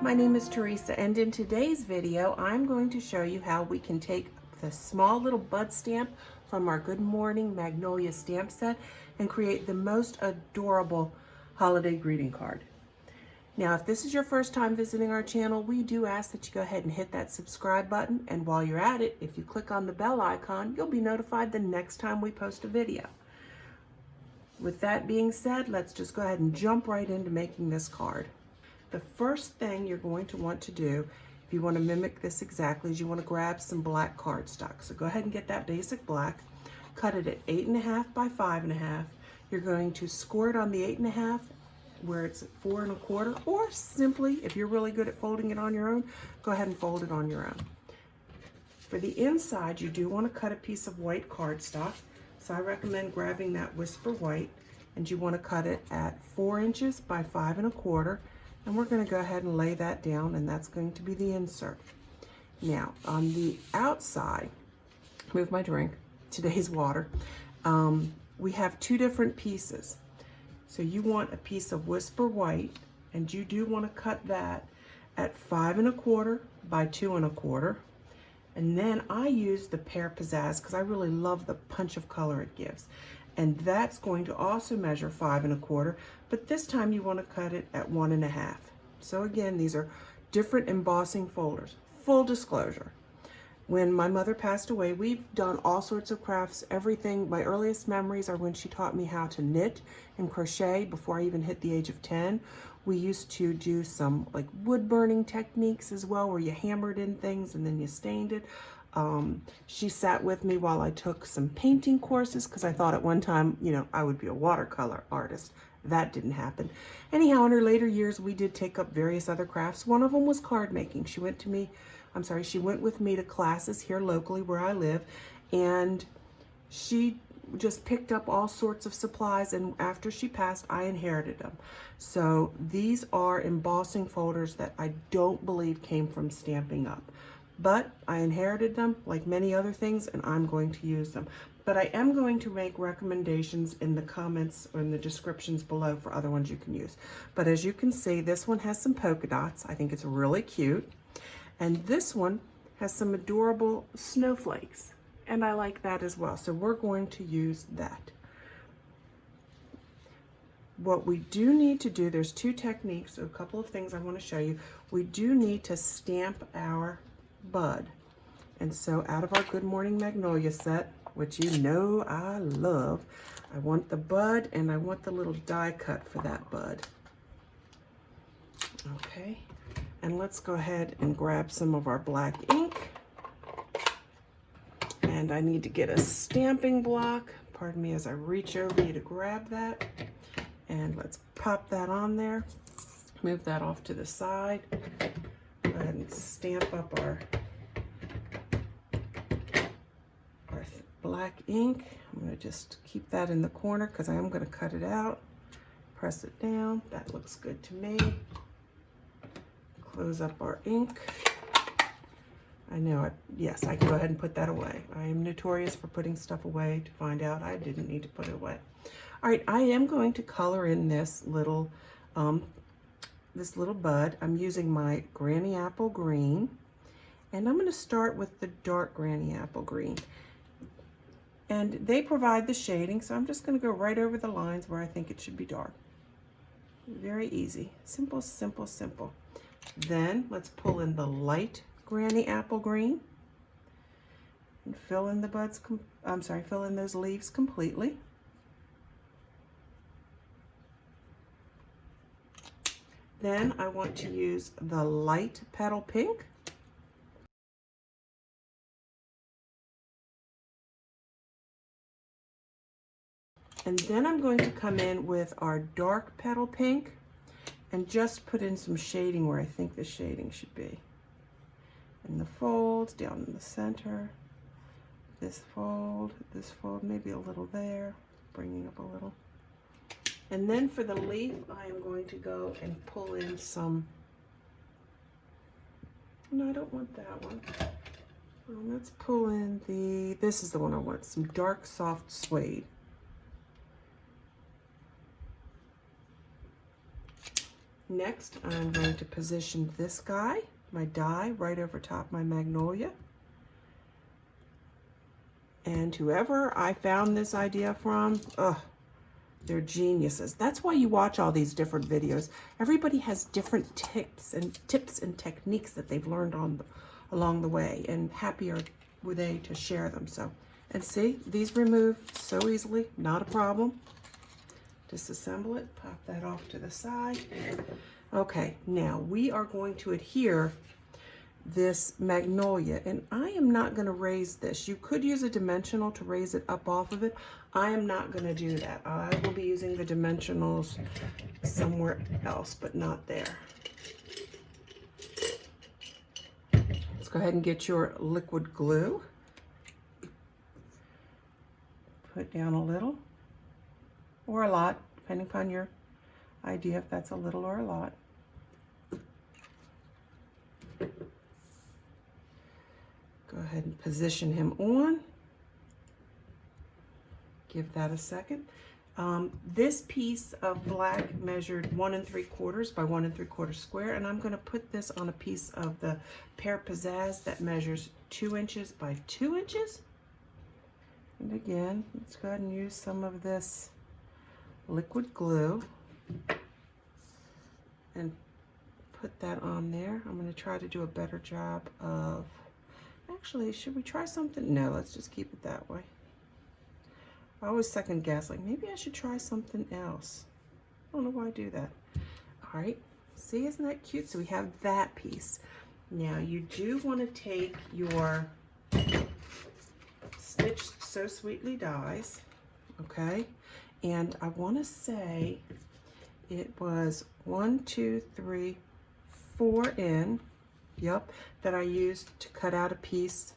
my name is Teresa, and in today's video I'm going to show you how we can take the small little bud stamp from our Good Morning Magnolia stamp set and create the most adorable holiday greeting card. Now, if this is your first time visiting our channel, we do ask that you go ahead and hit that subscribe button, and while you're at it, if you click on the bell icon, you'll be notified the next time we post a video. With that being said, let's just go ahead and jump right into making this card. The first thing you're going to want to do, if you want to mimic this exactly, is you want to grab some black cardstock. So go ahead and get that basic black, cut it at 8.5 by 5.5. You're going to score it on the 8.5 where it's at 4 1/4, or simply, if you're really good at folding it on your own, go ahead and fold it on your own. For the inside, you do want to cut a piece of white cardstock. So I recommend grabbing that Whisper White, and you want to cut it at 4 inches by 5 1/4. And we're going to go ahead and lay that down, and that's going to be the insert. Now, on the outside, move my drink, today's water, we have two different pieces. So you want a piece of Whisper White, and you do want to cut that at 5 1/4 by 2 1/4. And then I use the Pear Pizzazz because I really love the punch of color it gives. And that's going to also measure 5 1/4, but this time you want to cut it at 1 1/2. So again, these are different embossing folders. Full disclosure, when my mother passed away, we've done all sorts of crafts, everything. My earliest memories are when she taught me how to knit and crochet before I even hit the age of 10. We used to do some like wood burning techniques as well, where you hammered in things and then you stained it. She sat with me while I took some painting courses because I thought at one time, you know, I would be a watercolor artist. That didn't happen. Anyhow, in her later years, we did take up various other crafts. One of them was card making. She went with me to classes here locally where I live, and she just picked up all sorts of supplies, and after she passed, I inherited them. So these are embossing folders that I don't believe came from Stampin' Up. But I inherited them like many other things, and I'm going to use them. But I am going to make recommendations in the comments or in the descriptions below for other ones you can use. But as you can see, this one has some polka dots. I think it's really cute. And this one has some adorable snowflakes, and I like that as well. So we're going to use that. What we do need to do, there's two techniques, so a couple of things I want to show you. We do need to stamp our bud. And so out of our Good Morning Magnolia set, which you know I love, I want the bud and I want the little die cut for that bud. Okay, and let's go ahead and grab some of our black ink. And I need to get a stamping block. Pardon me as I reach over you to grab that. And let's pop that on there. Move that off to the side. Go ahead and stamp up our black ink. I'm going to just keep that in the corner because I am going to cut it out. Press it down. That looks good to me. Close up our ink. I know, yes, I can go ahead and put that away. I am notorious for putting stuff away to find out I didn't need to put it away. All right, I am going to color in this little bud. I'm using my Granny Apple Green, and I'm going to start with the dark Granny Apple Green. And they provide the shading, so I'm just going to go right over the lines where I think it should be dark. Very easy. Simple, simple, simple. Then let's pull in the light Granny Apple Green and fill in the buds, fill in those leaves completely. Then I want to use the light Petal Pink. And then I'm going to come in with our dark Petal Pink and just put in some shading where I think the shading should be. In the folds, down in the center, this fold, maybe a little there, bringing up a little. And then for the leaf, I am going to go and pull in some, no, I don't want that one. Let's pull in this is the one I want, some dark soft suede. Next, I'm going to position this guy, my die, right over top my magnolia. And whoever I found this idea from, they're geniuses. That's why you watch all these different videos. Everybody has different tips and techniques that they've learned along the way, and happier were they to share them. So, and see, these remove so easily, not a problem. Disassemble it, pop that off to the side. Okay, now we are going to adhere this magnolia, and I am not going to raise this. You could use a dimensional to raise it up off of it. I am not going to do that. I will be using the dimensionals somewhere else, but not there. Let's go ahead and get your liquid glue. Put down a little or a lot, depending upon your idea if that's a little or a lot. Go ahead and position him on. Give that a second. This piece of black measured 1 3/4 by 1 3/4 square, and I'm going to put this on a piece of the Pear Pizzazz that measures 2 inches by 2 inches. And again, let's go ahead and use some of this liquid glue and put that on there. I'm going to try to do a better job of, actually, should we try something? No, let's just keep it that way. I always second guess, like maybe I should try something else. I don't know why I do that. All right, see, isn't that cute? So we have that piece. Now you do want to take your Stitched So Sweetly dies, okay? And I want to say it was 1, 2, 3, 4 in, yep, that I used to cut out a piece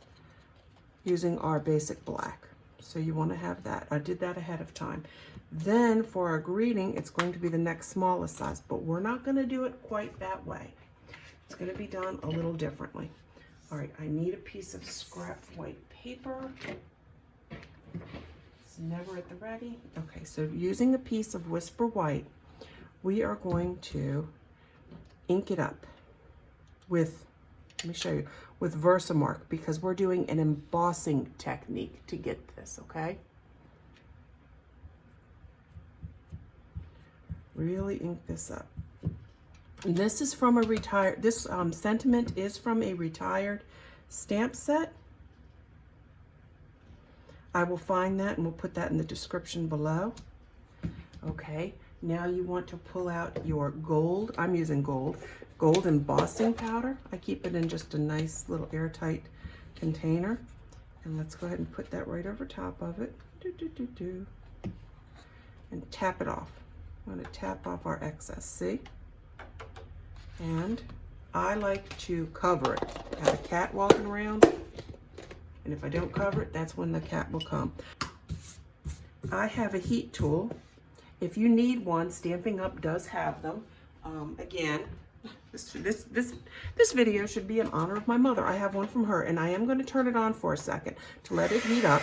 using our basic black. So you want to have that. I did that ahead of time. Then for our greeting, it's going to be the next smallest size, but we're not going to do it quite that way. It's going to be done a little differently. All right, I need a piece of scrap white paper. It's never at the ready. Okay, so using a piece of Whisper White, we are going to ink it up with, let me show you, with Versamark, because we're doing an embossing technique to get this, okay? Really ink this up. And this is from a retired, this sentiment is from a retired stamp set. I will find that and we'll put that in the description below. Okay, now you want to pull out your gold, I'm using gold embossing powder. I keep it in just a nice little airtight container. And let's go ahead and put that right over top of it. And tap it off. I'm going to tap off our excess, see? And I like to cover it. I have a cat walking around, and if I don't cover it, that's when the cat will come. I have a heat tool. If you need one, Stampin' Up does have them. Again, this video should be in honor of my mother. I have one from her, and I am going to turn it on for a second to let it heat up.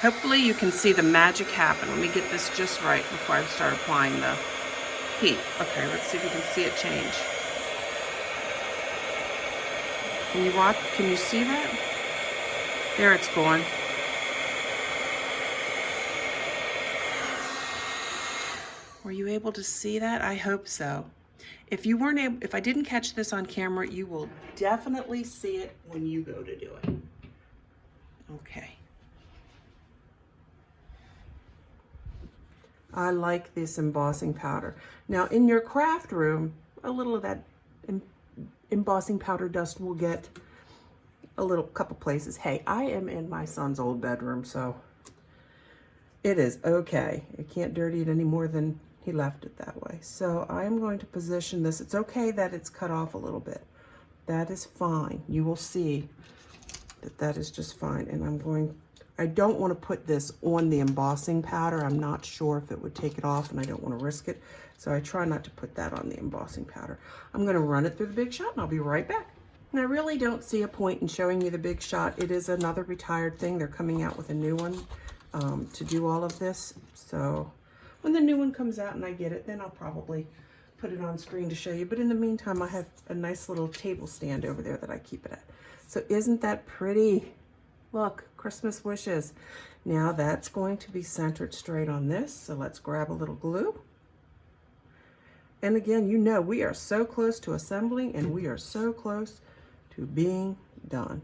Hopefully you can see the magic happen. Let me get this just right before I start applying the heat. Okay, let's see if you can see it change. Can you watch? Can you see that? There it's going. Were you able to see that? I hope so. If you weren't able, if I didn't catch this on camera, you will definitely see it when you go to do it. Okay. I like this embossing powder. Now in your craft room, a little of that embossing powder dust will get a little couple places. Hey, I am in my son's old bedroom, so it is okay. I can't dirty it any more than he left it that way. So I am going to position this. It's okay that it's cut off a little bit. That is fine. You will see that that is just fine. And I don't want to put this on the embossing powder. I'm not sure if it would take it off, and I don't want to risk it. So I try not to put that on the embossing powder. I'm going to run it through the Big Shot, and I'll be right back. And I really don't see a point in showing you the Big Shot. It is another retired thing. They're coming out with a new one to do all of this. So when the new one comes out and I get it, then I'll probably put it on screen to show you. But in the meantime, I have a nice little table stand over there that I keep it at. So isn't that pretty? Look, Christmas wishes. Now that's going to be centered straight on this. So let's grab a little glue. And again, you know, we are so close to assembling and we are so close to being done.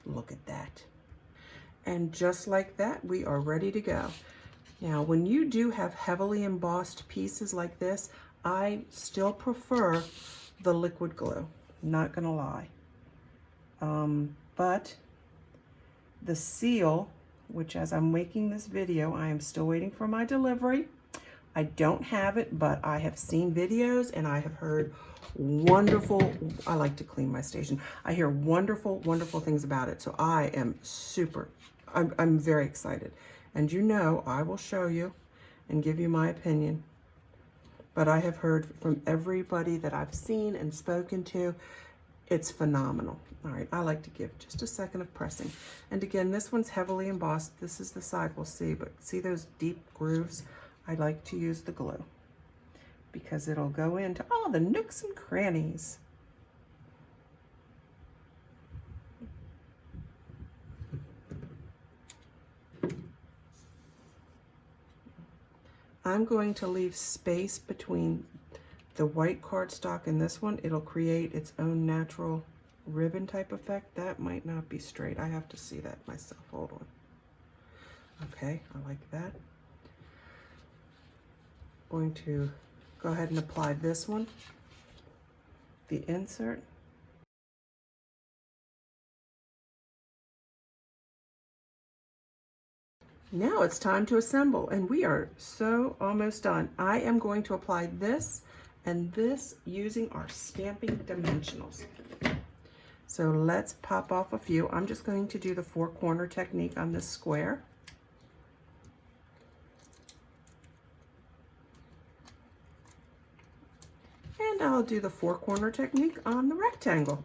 Look at that. And just like that, we are ready to go. Now, when you do have heavily embossed pieces like this, I still prefer the liquid glue, not gonna lie. But the seal, which as I'm making this video, I am still waiting for my delivery. I don't have it, but I have seen videos and I have heard wonderful, I like to clean my station. I hear wonderful, wonderful things about it. So I am I'm very excited. And you know, I will show you and give you my opinion. But I have heard from everybody that I've seen and spoken to, it's phenomenal. All right, I like to give just a second of pressing. And again, this one's heavily embossed. This is the side we'll see, but see those deep grooves? I like to use the glue because it'll go into all the nooks and crannies. I'm going to leave space between the white cardstock and this one. It'll create its own natural ribbon type effect. That might not be straight. I have to see that myself. Hold on. Okay, I like that. Going to go ahead and apply this one, the insert. Now it's time to assemble, and we are so almost done. I am going to apply this and this using our Stampin Dimensionals. So let's pop off a few. I'm just going to do the 4-corner technique on this square. And I'll do the 4-corner technique on the rectangle.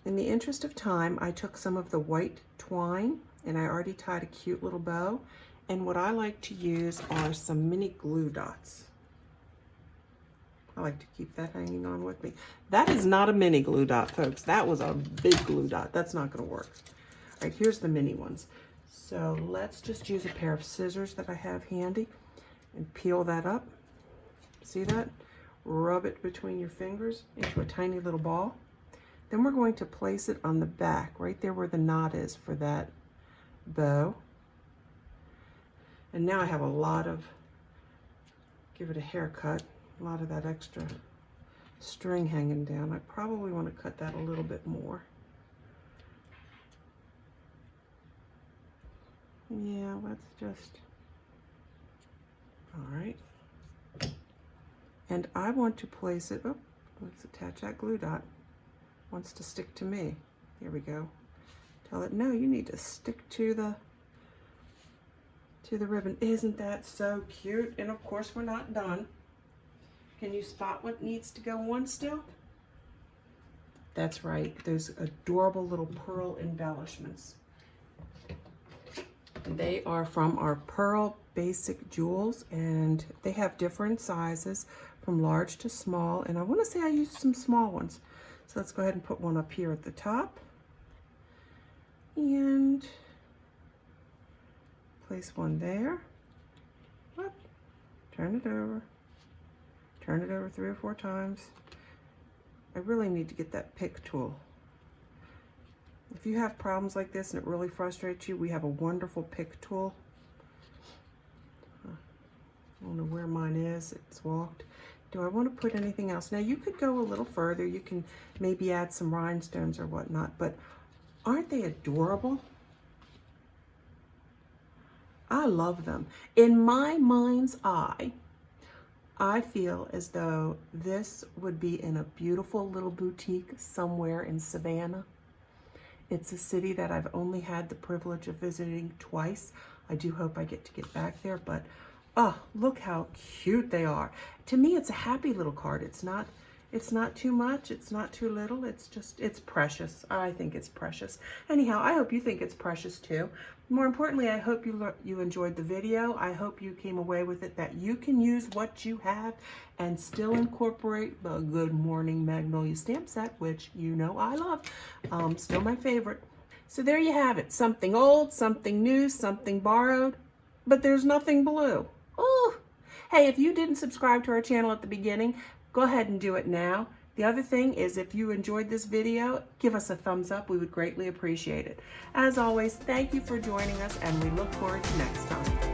In the interest of time, I took some of the white twine and I already tied a cute little bow. And what I like to use are some mini glue dots. I like to keep that hanging on with me. That is not a mini glue dot, folks. That was a big glue dot. That's not gonna work. All right, here's the mini ones. So let's just use a pair of scissors that I have handy and peel that up. See that? Rub it between your fingers into a tiny little ball. Then we're going to place it on the back, right there where the knot is for that bow. And now I have a lot of, give it a haircut, a lot of that extra string hanging down. I probably want to cut that a little bit more. Yeah, let's just, all right. And I want to place it, oh, let's attach that glue dot. Wants to stick to me. Here we go. Tell it, no, you need to stick to the ribbon. Isn't that so cute? And of course, we're not done. Can you spot what needs to go on still? That's right, those adorable little pearl embellishments. They are from our Pearl Basic Jewels, and they have different sizes from large to small, and I want to say I used some small ones. So let's go ahead and put one up here at the top and place one there. Whoop. Turn it over 3 or 4 times. I really need to get that pick tool. If you have problems like this and it really frustrates you, we have a wonderful pick tool. I don't know where mine is. It's walked. Do I want to put anything else? Now you could go a little further. You can maybe add some rhinestones or whatnot, but aren't they adorable? I love them. In my mind's eye, I feel as though this would be in a beautiful little boutique somewhere in Savannah. It's a city that I've only had the privilege of visiting twice. I do hope I get to get back there, but Oh, look how cute they are. To me, it's a happy little card. It's not too much. It's not too little. It's precious. I think it's precious. Anyhow, I hope you think it's precious too. More importantly, I hope you enjoyed the video. I hope you came away with it that you can use what you have and still incorporate the Good Morning Magnolia stamp set, which you know I love. Still my favorite. So there you have it. Something old, something new, something borrowed, but there's nothing blue. Oh, hey, if you didn't subscribe to our channel at the beginning, go ahead and do it now. The other thing is, if you enjoyed this video, give us a thumbs up. We would greatly appreciate it. As always, thank you for joining us, and we look forward to next time.